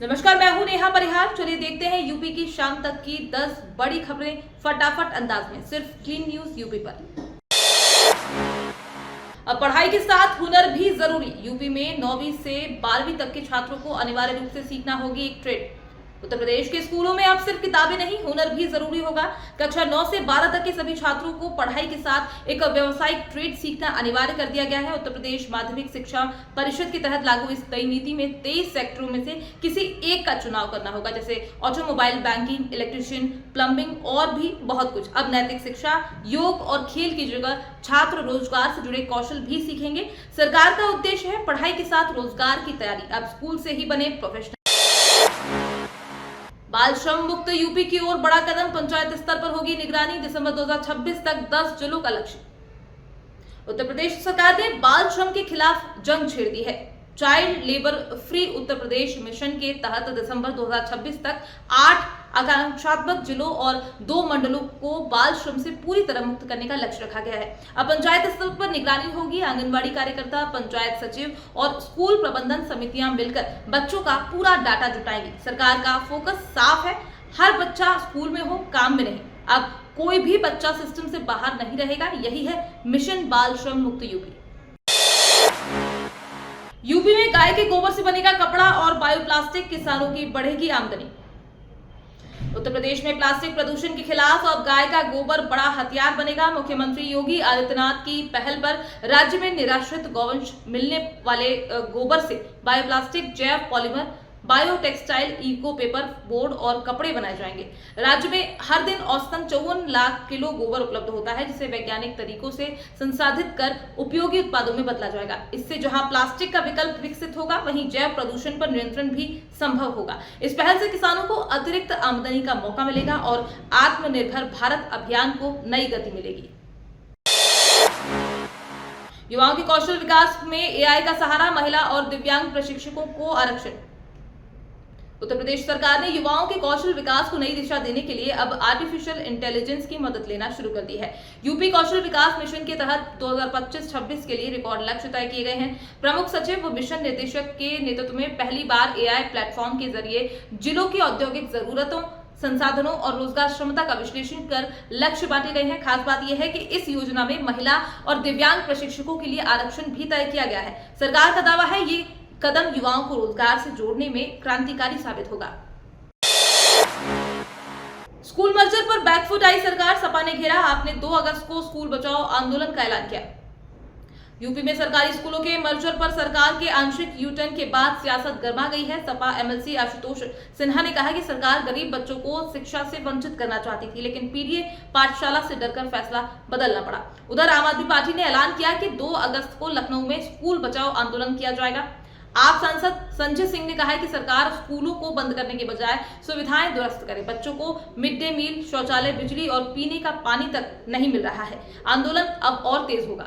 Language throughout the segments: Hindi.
नमस्कार, मैं हूं नेहा परिहार। चलिए देखते हैं यूपी की शाम तक की 10 बड़ी खबरें फटाफट अंदाज में, सिर्फ क्लीन न्यूज यूपी पर। अब पढ़ाई के साथ हुनर भी जरूरी। यूपी में 9वीं से 12वीं तक के छात्रों को अनिवार्य रूप से सीखना होगी एक ट्रेड। उत्तर प्रदेश के स्कूलों में अब सिर्फ किताबें नहीं, हुनर भी जरूरी होगा। कक्षा 9 से 12 तक के सभी छात्रों को पढ़ाई के साथ एक व्यावसायिक ट्रेड सीखना अनिवार्य कर दिया गया है। उत्तर प्रदेश माध्यमिक शिक्षा परिषद के तहत लागू इस नई नीति में 23 सेक्टरों में से किसी एक का चुनाव करना होगा, जैसे ऑटोमोबाइल, बैंकिंग, इलेक्ट्रिशियन, प्लम्बिंग और भी बहुत कुछ। अब नैतिक शिक्षा, योग और खेल की जगह छात्र रोजगार से जुड़े कौशल भी सीखेंगे। सरकार का उद्देश्य है पढ़ाई के साथ रोजगार की तैयारी। अब स्कूल से ही बने प्रोफेशनल। बाल श्रम मुक्त यूपी की ओर बड़ा कदम। पंचायत स्तर पर होगी निगरानी। दिसंबर 2026 तक 10 जिलों का लक्ष्य। उत्तर प्रदेश सरकार ने बाल श्रम के खिलाफ जंग छेड़ दी है। Child labour free Uttar Pradesh mission के तहत दिसंबर 2026 तक 8 आकांक्षात्मक जिलों और 2 मंडलों को बाल श्रम से पूरी तरह मुक्त करने का लक्ष्य रखा गया है। अब पंचायत स्तर पर निगरानी होगी। आंगनबाड़ी कार्यकर्ता, पंचायत सचिव और स्कूल प्रबंधन समितियां मिलकर बच्चों का पूरा डाटा जुटाएंगी। सरकार का फोकस साफ है, हर बच्चा स्कूल में हो, काम में नहीं। अब कोई भी बच्चा सिस्टम से बाहर नहीं रहेगा। यही है मिशन बाल श्रम मुक्त यूपी। यूपी में गाय के गोबर से बनेगा कपड़ा और बायोप्लास्टिक, किसानों की बढ़ेगी आमदनी। उत्तर प्रदेश में प्लास्टिक प्रदूषण के खिलाफ अब गाय का गोबर बड़ा हथियार बनेगा। मुख्यमंत्री योगी आदित्यनाथ की पहल पर राज्य में निराश्रित गौवंश मिलने वाले गोबर से बायोप्लास्टिक, जैव polymer, bio textile, eco paper board और कपड़े बनाए जाएंगे। राज्य में हर दिन औसतन 54 लाख किलो गोबर उपलब्ध होता है, जिसे वैज्ञानिक तरीकों से संसाधित कर उपयोगी उत्पादों में बदला जाएगा। इससे जहां प्लास्टिक का विकल्प विकसित होगा, वहीं जैव प्रदूषण पर नियंत्रण भी संभव होगा। इस पहल से किसानों को अतिरिक्त आमदनी का मौका मिलेगा और आत्मनिर्भर भारत अभियान को नई गति मिलेगी। युवाओं के कौशल विकास में एआई का सहारा। महिला और दिव्यांग प्रशिक्षकों को आरक्षण। उत्तर प्रदेश सरकार ने युवाओं के कौशल विकास को नई दिशा देने के लिए अब आर्टिफिशियल इंटेलिजेंस की मदद लेना शुरू कर दी है। यूपी कौशल विकास मिशन के तहत 2025-26 के लिए रिकॉर्ड लक्ष्य तय किए गए हैं। प्रमुख सचिव व मिशन निदेशक के नेतृत्व में पहली बार एआई प्लेटफॉर्म के जरिए जिलों की औद्योगिक जरूरतों, संसाधनों और रोजगार क्षमता का विश्लेषण कर लक्ष्य बांटे गए हैं। खास बात यह है कि इस योजना में महिला और दिव्यांग प्रशिक्षकों के लिए आरक्षण भी तय किया गया है। सरकार का दावा है ये कदम युवाओं को रोजगार से जोड़ने में क्रांतिकारी साबित होगा। स्कूल मर्जर पर बैकफुट आई सरकार। सपा ने घेरा। आपने 2 अगस्त को स्कूल बचाओ आंदोलन का ऐलान किया। यूपी में सरकारी स्कूलों के मर्जर पर सरकार के आंशिक यूटर्न के बाद सियासत गर्मा गई है। सपा एमएलसी आशुतोष सिन्हा ने कहा कि सरकार गरीब बच्चों को शिक्षा से वंचित करना चाहती थी, लेकिन पीडीए पाठशाला से डरकर फैसला बदलना पड़ा। उधर आम आदमी पार्टी ने ऐलान किया कि 2 अगस्त को लखनऊ में स्कूल बचाओ आंदोलन किया जाएगा। आप सांसद संजय सिंह ने कहा है कि सरकार स्कूलों को बंद करने के बजाय सुविधाएं दुरुस्त करे। बच्चों को मिड डे मील, शौचालय, बिजली और पीने का पानी तक नहीं मिल रहा है। आंदोलन अब और तेज होगा।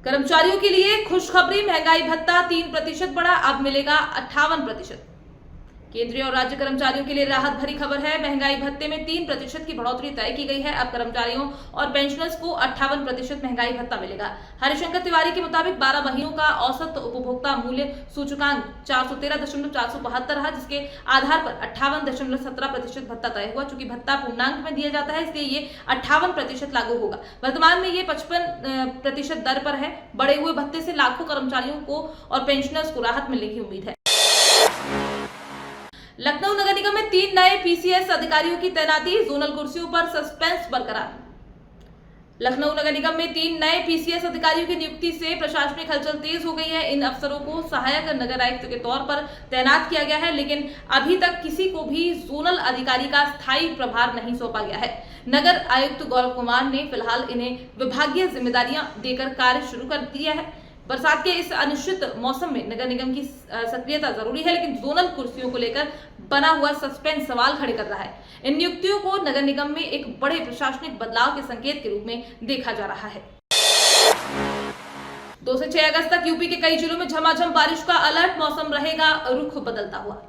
कर्मचारियों के लिए खुशखबरी। महंगाई भत्ता 3% बढ़ा, अब मिलेगा 58%। केंद्रीय और राज्य कर्मचारियों के लिए राहत भरी खबर है। महंगाई भत्ते में 3% की बढ़ोतरी तय की गई है। अब कर्मचारियों और पेंशनर्स को 58% महंगाई भत्ता मिलेगा। हरिशंकर तिवारी के मुताबिक 12 महीनों का औसत उपभोक्ता मूल्य सूचकांक 413.472 रहा, जिसके आधार पर 58.17% भत्ता तय हुआ। चूंकि भत्ता पूर्णांक में दिया जाता है, इसलिए ये 58% लागू होगा। वर्तमान में ये 55% दर पर है। बढ़े हुए भत्ते से लाखों कर्मचारियों को और पेंशनर्स को राहत मिलने की उम्मीद है। लखनऊ नगर निगम में 3 नए पीसीएस अधिकारियों की तैनाती। जोनल कुर्सियों पर सस्पेंस बरकरार। लखनऊ नगर निगम में 3 नए पीसीएस अधिकारियों की नियुक्ति से प्रशासनिक हलचल तेज हो गई है। इन अफसरों को सहायक नगर आयुक्त के तौर पर तैनात किया गया है, लेकिन अभी तक किसी को भी जोनल अधिकारी का स्थायी प्रभार नहीं सौंपा गया है। नगर आयुक्त गौरव कुमार ने फिलहाल इन्हें विभागीय जिम्मेदारियां देकर कार्य शुरू कर दिया है। बरसात के इस अनिश्चित मौसम में नगर निगम की सक्रियता जरूरी है, लेकिन जोनल कुर्सियों को लेकर बना हुआ सस्पेंस सवाल खड़े कर रहा है। इन नियुक्तियों को नगर निगम में एक बड़े प्रशासनिक बदलाव के संकेत के रूप में देखा जा रहा है। 2 से 6 अगस्त तक यूपी के कई जिलों में झमाझम बारिश का अलर्ट। मौसम रहेगा रुख बदलता हुआ।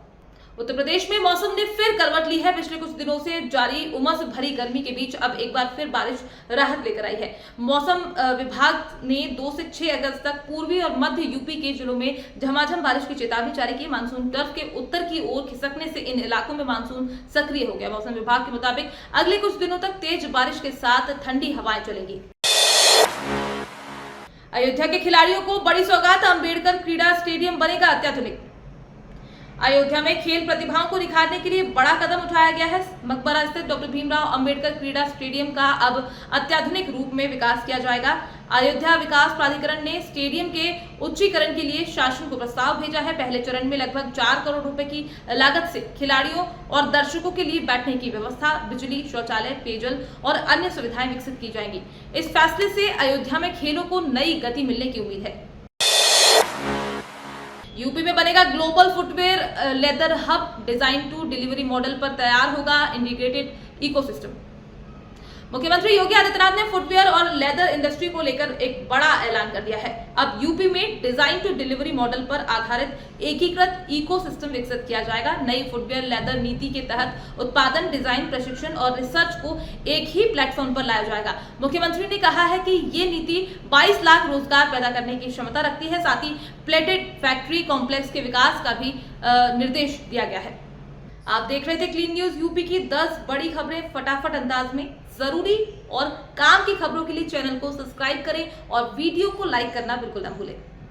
उत्तर प्रदेश में मौसम ने फिर करवट ली है। पिछले कुछ दिनों से जारी उमस भरी गर्मी के बीच अब एक बार फिर बारिश राहत लेकर आई है। मौसम विभाग ने 2 से 6 अगस्त तक पूर्वी और मध्य यूपी के जिलों में झमाझम बारिश की चेतावनी जारी की। मानसून टर्फ के उत्तर की ओर खिसकने से इन इलाकों में मानसून सक्रिय हो गया। मौसम विभाग के मुताबिक अगले कुछ दिनों तक तेज बारिश के साथ ठंडी हवाएं चलेंगी। अयोध्या के खिलाड़ियों को बड़ी सौगात, अंबेडकर क्रीड़ा स्टेडियम बनेगा अत्याधुनिक। अयोध्या में खेल प्रतिभाओं को निखारने के लिए बड़ा कदम उठाया गया है। मकबरा स्थित डॉक्टर भीमराव अंबेडकर क्रीड़ा स्टेडियम का अब अत्याधुनिक रूप में विकास किया जाएगा। अयोध्या विकास प्राधिकरण ने स्टेडियम के उच्चीकरण के लिए शासन को प्रस्ताव भेजा है। पहले चरण में लगभग 4 करोड़ रुपए की लागत से खिलाड़ियों और दर्शकों के लिए बैठने की व्यवस्था, बिजली, शौचालय, पेयजल और अन्य सुविधाएं विकसित की जाएंगी। इस फैसले से अयोध्या में खेलों को नई गति मिलने की उम्मीद है। यूपी में बनेगा global footwear leather hub, design to delivery model पर तैयार होगा इंटीग्रेटेड इकोसिस्टम। मुख्यमंत्री योगी आदित्यनाथ ने फुटवेयर और लेदर इंडस्ट्री को लेकर एक बड़ा ऐलान कर दिया है। अब यूपी में डिजाइन टू डिलीवरी मॉडल पर आधारित एकीकृत इकोसिस्टम विकसित किया जाएगा। नई फुटवेयर लेदर नीति के तहत उत्पादन, डिजाइन, प्रशिक्षण और रिसर्च को एक ही प्लेटफॉर्म पर लाया जाएगा। मुख्यमंत्री ने कहा है कि ये नीति 22 लाख रोजगार पैदा करने की क्षमता रखती है। साथ ही प्लेटेड फैक्ट्री कॉम्प्लेक्स के विकास का भी निर्देश दिया गया है। आप देख रहे थे क्लीन न्यूज यूपी की 10 बड़ी खबरें फटाफट अंदाज में। जरूरी और काम की खबरों के लिए चैनल को सब्सक्राइब करें और वीडियो को लाइक करना बिल्कुल ना भूलें।